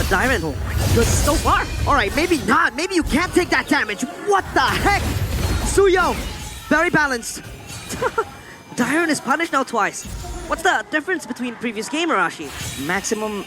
Diamond. Good so far. Alright, maybe not. Maybe you can't take that damage. What the heck? Suyo, very balanced. Diamond is punished now twice. What's the difference between previous game, Arashi? Maximum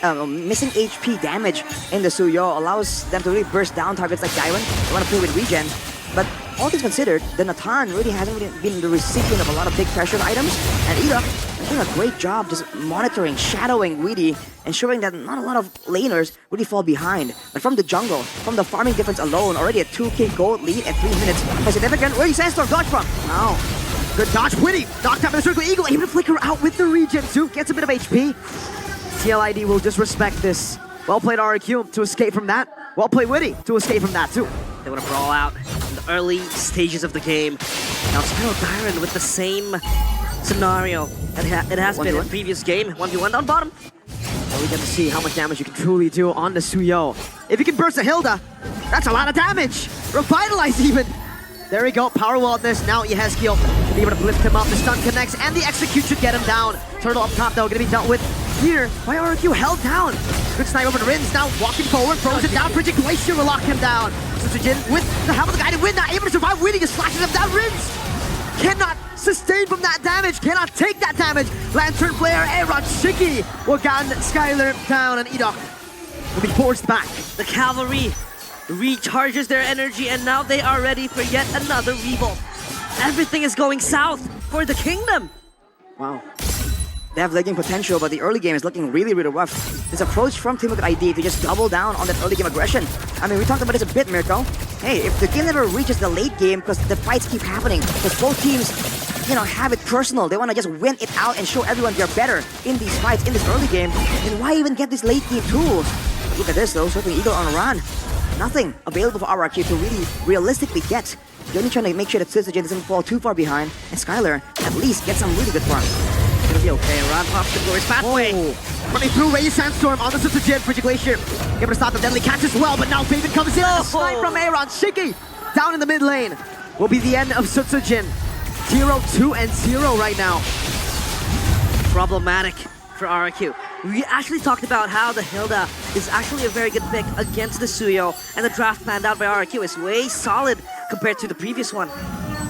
missing HP damage in the Suyo allows them to really burst down targets like Diamond. They want to play with regen. But all things considered, the Natan really hasn't been the recipient of a lot of big pressure items. And Ida is doing a great job just monitoring, shadowing Weedy, ensuring that not a lot of laners really fall behind. But from the jungle, from the farming difference alone, already a 2k gold lead at 3 minutes. Quite significant. Where is Sandstorm dodge from? Wow. Good dodge, Witty. Knocked out by the circle eagle, able to flicker out with the regen too. Gets a bit of HP. TLID will just respect this. Well played RRQ to escape from that. Well played Witty to escape from that too. They want to brawl out in the early stages of the game. Now Spinal Diamond with the same scenario that it has been in the previous game. 1v1 down bottom. So we get to see how much damage you can truly do on the Suyo. If you can burst a Hilda, that's a lot of damage. Revitalize even. There we go, power wall this. Now Yehezkiel should be able to lift him up. The stun connects and the execute should get him down. Turtle up top though, gonna be dealt with here by RRQ, held down. Good snipe over to Rins, now walking forward, throws it down. Frigid Glacier will lock him down. Sujin with the help of the guided wind, not able to survive. Winning is slashing him down. Rins cannot sustain from that damage, cannot take that damage. Lantern Flare, Aaron Shiki will gun Skylar down, and Edok will be forced back. The cavalry recharges their energy, and now they are ready for yet another revolt. Everything is going south for the kingdom. Wow. They have lagging potential, but the early game is looking really, really rough. This approach from Team Liquid ID to just double down on that early game aggression. I mean, we talked about this a bit, Mirko. Hey, if the game never reaches the late game, because the fights keep happening, because both teams, you know, have it personal. They want to just win it out and show everyone they're better in these fights, in this early game. And why even get these late game tools? Look at this, though. Circling Eagle on a run. Nothing available for RRQ to really realistically get. They're only trying to make sure that Syzygy doesn't fall too far behind, and Skylar at least gets some really good farm. It'll be okay. Ron pops the glorious pathway. Running through Ray Sandstorm on the Syzygy. Frigid Glacier able to stop the deadly catch as well, but now Faven comes in. A snipe from Aaron Shiki down in the mid lane. Will be the end of Syzygy. 0-2-0 right now. Problematic for RRQ. We actually talked about how the Hilda is actually a very good pick against the Suyo, and the draft planned out by RRQ is way solid compared to the previous one.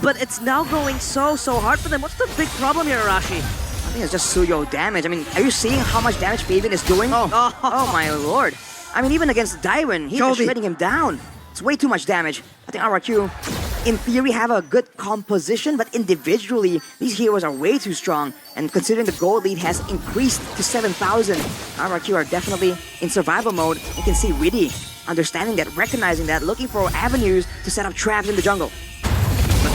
But it's now going so hard for them. What's the big problem here, Arashi? I think it's just Suyo damage. I mean, are you seeing how much damage Faven is doing? Oh my lord. I mean, even against Daiwen, he's just shredding him down. It's way too much damage. I think RRQ, in theory, have a good composition, but individually, these heroes are way too strong. And considering the gold lead has increased to 7,000, RRQ are definitely in survival mode. You can see Widdy understanding that, recognizing that, looking for avenues to set up traps in the jungle.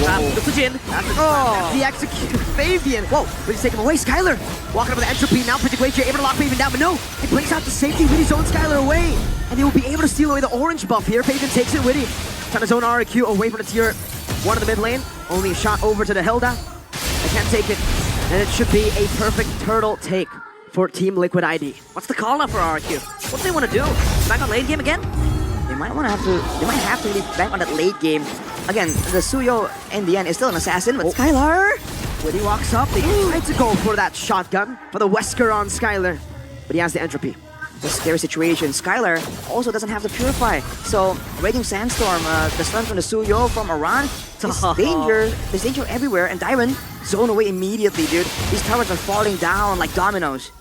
The execute, Fabian. Whoa, Widdy's taking him away. Skylar walking up with the entropy. Now Frigid Glacier able to lock Fabian down, but no, he brings out the safety. Widdy zone Skylar away, and they will be able to steal away the orange buff here. Fabian takes it. Widdy trying to zone RRQ away from the tier 1 of the mid lane. Only a shot over to the Hilda. They can't take it, and it should be a perfect turtle take for Team Liquid ID. What's the call now for RRQ? What do they want to do? Back on late game again? They might have to really bank on that late game. Again, the Suyo in the end is still an assassin, but Skylar! When he walks up, they try to go for that shotgun for the Wesker on Skylar, but he has the entropy. It's a scary situation. Skylar also doesn't have the Purify, so Raging Sandstorm, the stun from the Suyo from Aran, there's danger everywhere, and Daiwen zone away immediately, dude. These towers are falling down like dominoes.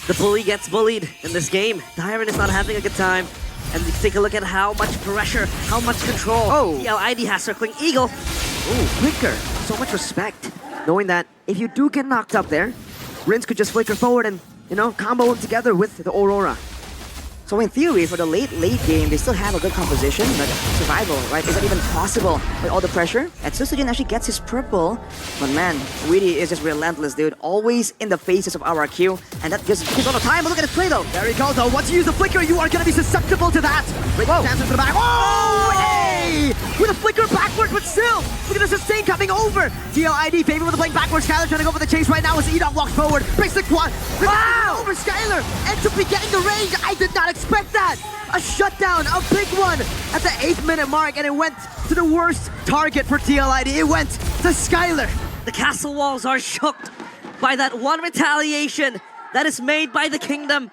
The bully gets bullied in this game. Daiwen is not having a good time. And take a look at how much pressure, how much control TLID has circling Eagle. Ooh, flicker. So much respect. Knowing that if you do get knocked up there, Rins could just flicker forward and, you know, combo them together with the Aurora. So in theory, for the late game, they still have a good composition, but survival, right? Is that even possible with all the pressure? And Syzygy actually gets his purple, but man, Widdy is just relentless, dude. Always in the faces of RRQ, and that just keeps on the time. But look at the play, though. There he goes, though. Once you use the flicker, you are going to be susceptible to that. Whoa. Dances to the back. Whoa! Hey! With a flicker backwards, but still, look at the sustain coming over. TLID, Fabian with the blink backwards. Skylar trying to go for the chase right now as Edok walks forward. Breaks the quad. Wow! Over Skylar. Entropy getting the range. I did not expect that. A shutdown, a big one at the 8th minute mark, and it went to the worst target for TLID. It went to Skylar. The castle walls are shook by that one retaliation that is made by the kingdom.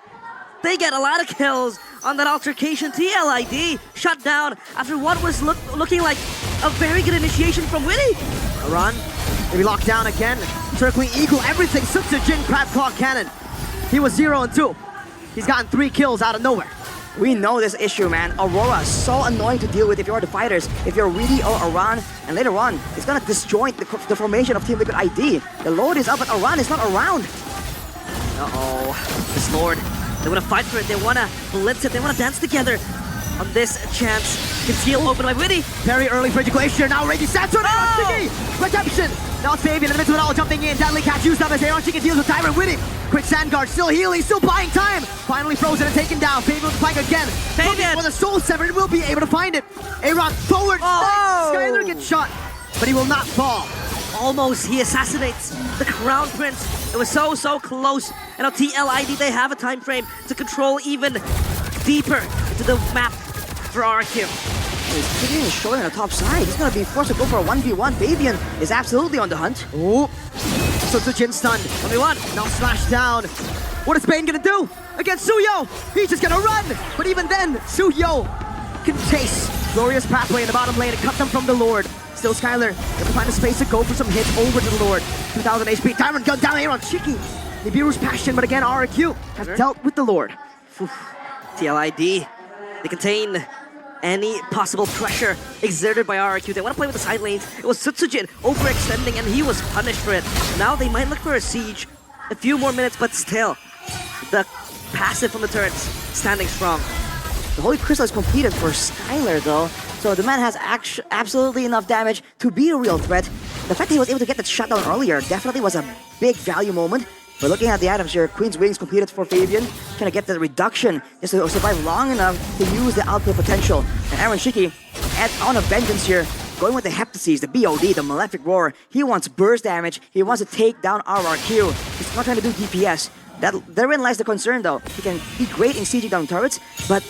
They get a lot of kills, on that altercation. TLID shut down after what was looking like a very good initiation from Witty. A run. Maybe locked down again. Circling Eagle, everything. Jin Crab Claw Cannon. He was 0 and 2. He's gotten 3 kills out of nowhere. We know this issue, man. Aurora, so annoying to deal with if you're the fighters. If you're Weedy or Aran, and later on, it's gonna disjoint the formation of Team Liquid ID. The Lord is up, but Aran is not around. Uh-oh. This Lord, they want to fight for it. They want to blitz it. They want to dance together on this chance. Conceal open by Witty. Very early Frigid Glacier. Now Raging Sandstorm. Oh! Redemption. Now it's Fabian in the midst of it all jumping in. Deadly Catch used up as Aaron Chicken deals with Tyrant Witty. Quick Sand Guard, still healing, still buying time. Finally frozen and taken down. Fabian with the flank again. Fabian! For the Soul Severed, will be able to find it. Aaron forward. Oh! Skyler gets shot, but he will not fall. Almost, he assassinates the Crown Prince. It was so close. And now TLID, they have a time frame to control even deeper into the map for RRQ. Fabian is showing on the top side. He's gonna be forced to go for a 1v1. Fabian is absolutely on the hunt. Ooh. Jin stunned. 1v1. Now slash down. What is Bane gonna do against Suyo? He's just gonna run. But even then, Suyo can chase. Glorious pathway in the bottom lane and cut them from the Lord. Still Skyler able to find a space to go for some hits over to the Lord. 2000 HP. Diamond gun down here on Shiki. Nibiru's passion, but again, RRQ has dealt with the Lord. TLID, they contain any possible pressure exerted by RRQ. They want to play with the side lanes. It was Sutsujin overextending and he was punished for it. Now they might look for a siege. A few more minutes, but still, the passive from the turrets standing strong. The Holy Crystal is completed for Skyler though, so the man has absolutely enough damage to be a real threat. The fact that he was able to get that shutdown earlier definitely was a big value moment. But looking at the items here, Queen's Wings completed for Fabian, trying to get the reduction just to survive long enough to use the output potential. And Aaron Shiki, on a vengeance here, going with the Heptases, the BOD, the Malefic Roar. He wants burst damage, he wants to take down RRQ. He's not trying to do DPS. Therein lies the concern though. He can be great in sieging down turrets, but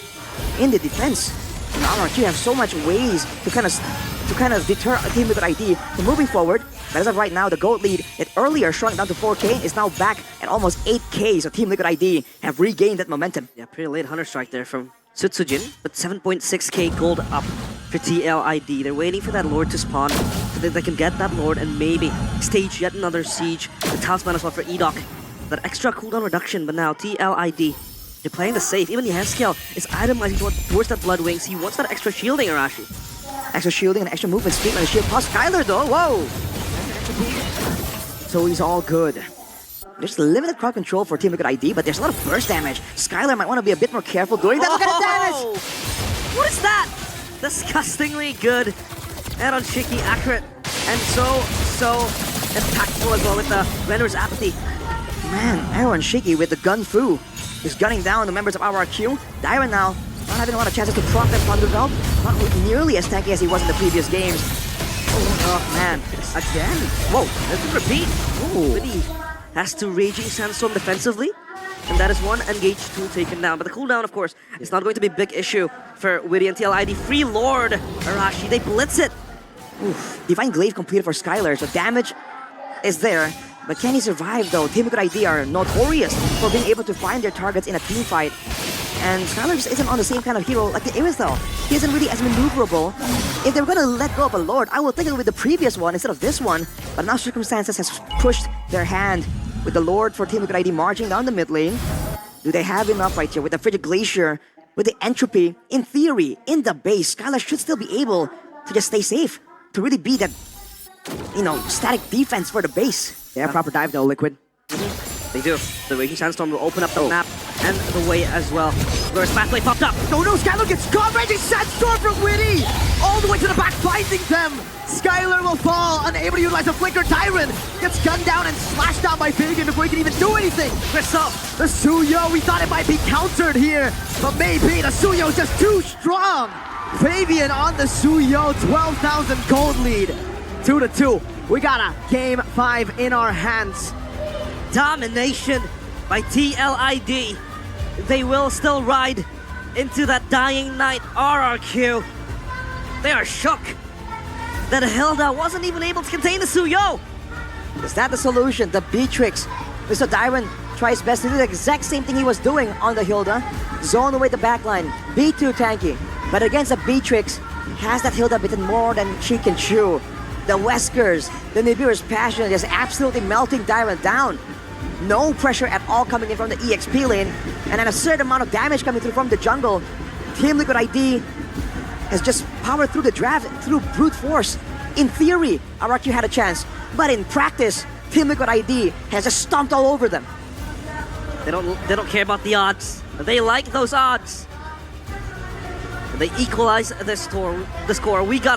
in the defense, RRQ have so much ways to kind of deter a Team Liquid ID from moving forward. But as of right now, the gold lead, it earlier shrunk down to 4k, is now back at almost 8k, so Team Liquid ID have regained that momentum. Yeah, pretty late Hunter Strike there from Sutsujin, but 7.6k gold up for TLID. They're waiting for that Lord to spawn so that they can get that Lord and maybe stage yet another siege. The talisman as well for Edok. That extra cooldown reduction, but now TLID, they're playing the safe. Even Yehezkiel is itemizing towards that Blood Wings. He wants that extra shielding, Arashi. Extra shielding and extra movement speed on the shield. Plus Skyler though, whoa! So he's all good. There's limited crowd control for Team Liquid ID, but there's a lot of burst damage. Skyler might want to be a bit more careful doing that. Look at the damage! What is that? Disgustingly good. And on Shiki, accurate. And so impactful as well with the Render's Apathy. Man, Aaron Shiki with the gun fu is gunning down the members of RRQ. Dyron now not having a lot of chances to proc that Thunder Belt. Not nearly as tanky as he was in the previous games. Oh man, Again? Whoa, let's repeat. Ooh. Witty has to Raging Sandstorm defensively. And that is one engage 2 taken down. But the cooldown, of course, is not going to be a big issue for Witty and TLID. Free Lord Arashi, they blitz it. Oof. Divine Glaive completed for Skyler, so damage is there. But can he survive though? Team Liquid ID are notorious for being able to find their targets in a team fight. And Skyler just isn't on the same kind of hero like the Iristhal. He isn't really as maneuverable. If they were gonna let go of a Lord, I would think it with the previous one instead of this one. But now circumstances has pushed their hand with the Lord for Team Liquid ID marching down the mid lane. Do they have enough right here with the Frigid Glacier, with the entropy? In theory, in the base, Skyler should still be able to just stay safe, to really be that, you know, static defense for the base. They have proper dive though, Liquid. They do. The Raging Sandstorm will open up the map and the way as well. Glorious Pathway popped up. No, Skyler gets caught. Raging Sandstorm from Witty! All the way to the back, finding them! Skyler will fall, unable to utilize the Flicker. Tyron gets gunned down and slashed down by Fabian before he can even do anything. Crystal. The Suyo, we thought it might be countered here, but maybe the Suyo is just too strong. Fabian on the Suyo, 12,000 gold lead. 2-2. We got a game 5 in our hands. Domination by TLID. They will still ride into that dying night. RRQ, they are shook that Hilda wasn't even able to contain the Suyo. Is that the solution? The Beatrix. Mr. Dyron tries best to do the exact same thing he was doing on the Hilda. Zone away the backline. B2 tanky. But against the Beatrix, has that Hilda bitten more than she can chew. The Weskers, the Nibiru's passion is absolutely melting Dyrant down. No pressure at all coming in from the EXP lane. And then a certain amount of damage coming through from the jungle. Team Liquid ID has just powered through the draft through brute force. In theory, RRQ had a chance. But in practice, Team Liquid ID has just stomped all over them. They don't care about the odds. They like those odds. They equalize the score. We got